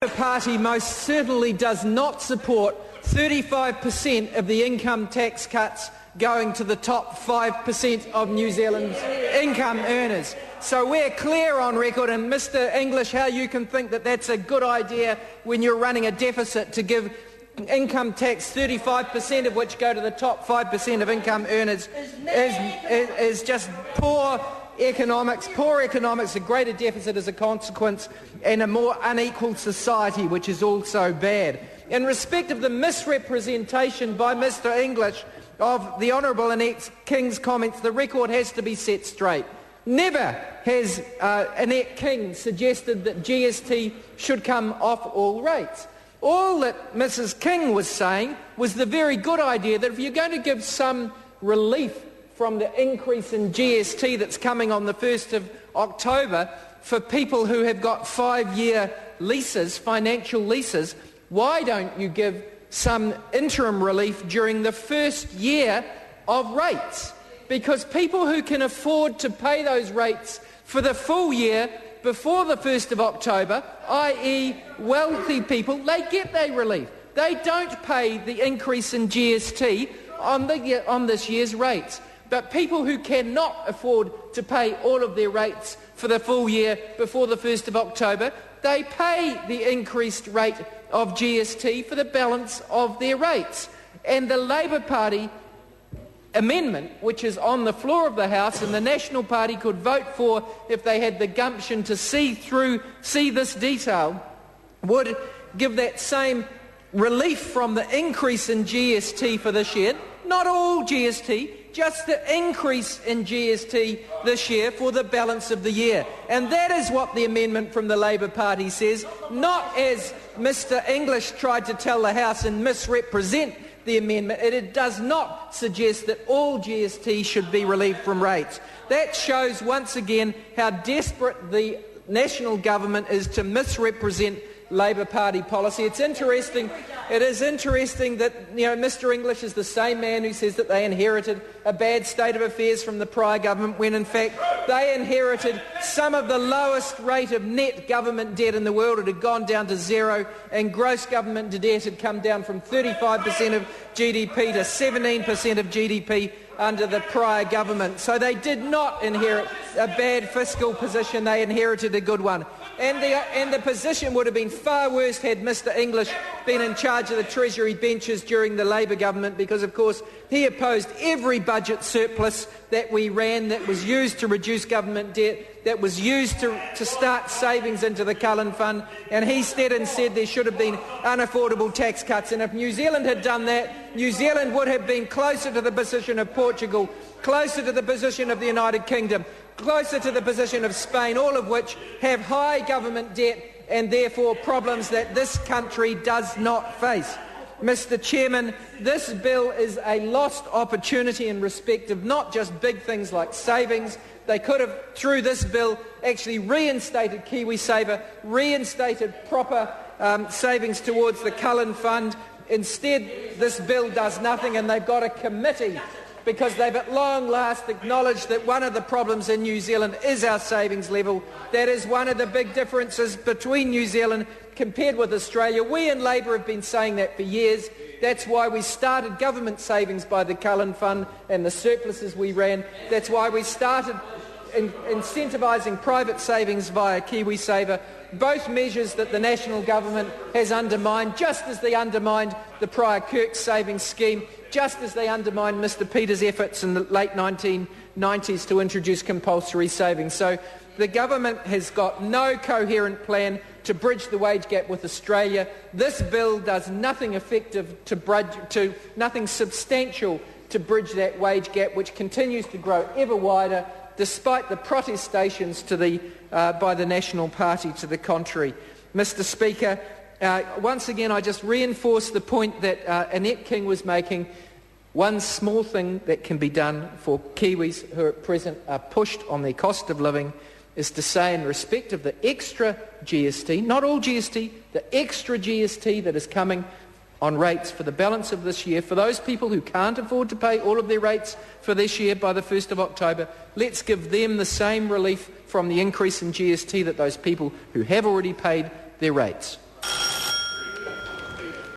The Party most certainly does not support 35% of the income tax cuts going to the top 5% of New Zealand's income earners. So we're clear on record, and Mr English, how you can think that that's a good idea when you're running a deficit to give income tax 35% of which go to the top 5% of income earners is just poor economics. Poor economics, a greater deficit as a consequence, and a more unequal society, which is also bad. In respect of the misrepresentation by Mr English of the Honourable Annette King's comments, the record has to be set straight. Never has Annette King suggested that GST should come off all rates. All that Mrs King was saying was the very good idea that if you're going to give some relief from the increase in GST that's coming on the 1st of October for people who have got 5-year leases, financial leases, why don't you give some interim relief during the first year of rates? Because people who can afford to pay those rates for the full year before the 1st of October, i.e. wealthy people, they get their relief. They don't pay the increase in GST on this year's rates. But people who cannot afford to pay all of their rates for the full year before the 1st of October, they pay the increased rate of GST for the balance of their rates. And the Labour Party amendment, which is on the floor of the House and the National Party could vote for if they had the gumption to see this detail, would give that same relief from the increase in GST for this year, not all GST, just the increase in GST this year for the balance of the year. And that is what the amendment from the Labour Party says, not as Mr English tried to tell the House and misrepresent the amendment. It does not suggest that all GST should be relieved from rates. That shows once again how desperate the national government is to misrepresent Labour Party policy. It is interesting that Mr English is the same man who says that they inherited a bad state of affairs from the prior government, when in fact they inherited some of the lowest rate of net government debt in the world. It had gone down to zero, and gross government debt had come down from 35% of GDP to 17% of GDP under the prior government. So they did not inherit a bad fiscal position, they inherited a good one. And the position would have been far worse had Mr English been in charge of the Treasury benches during the Labour government, because of course he opposed every budget surplus that we ran that was used to reduce government debt, that was used to start savings into the Cullen Fund, and he said there should have been unaffordable tax cuts. And if New Zealand had done that, New Zealand would have been closer to the position of Portugal, closer to the position of the United Kingdom, closer to the position of Spain, all of which have high government debt and therefore problems that this country does not face. Mr Chairman, this bill is a lost opportunity in respect of not just big things like savings. They could have, through this bill, actually reinstated Kiwisaver, reinstated proper savings towards the Cullen Fund. Instead, this bill does nothing, and they've got a committee because they've at long last acknowledged that one of the problems in New Zealand is our savings level. That is one of the big differences between New Zealand compared with Australia. We in Labour have been saying that for years. That's why we started government savings by the Cullen Fund and the surpluses we ran. That's why we started incentivising private savings via Kiwisaver, both measures that the national government has undermined, just as they undermined the prior Kirk savings scheme, just as they undermined Mr Peters' efforts in the late 1990s to introduce compulsory savings. So the government has got no coherent plan to bridge the wage gap with Australia. This bill does nothing effective nothing substantial to bridge that wage gap, which continues to grow ever wider, despite the protestations by the National Party to the contrary. Mr Speaker, once again I just reinforce the point that Annette King was making. One small thing that can be done for Kiwis who at present are pushed on their cost of living is to say, in respect of the extra GST, not all GST, the extra GST that is coming on rates for the balance of this year, for those people who can't afford to pay all of their rates for this year by the 1st of October, let's give them the same relief from the increase in GST that those people who have already paid their rates.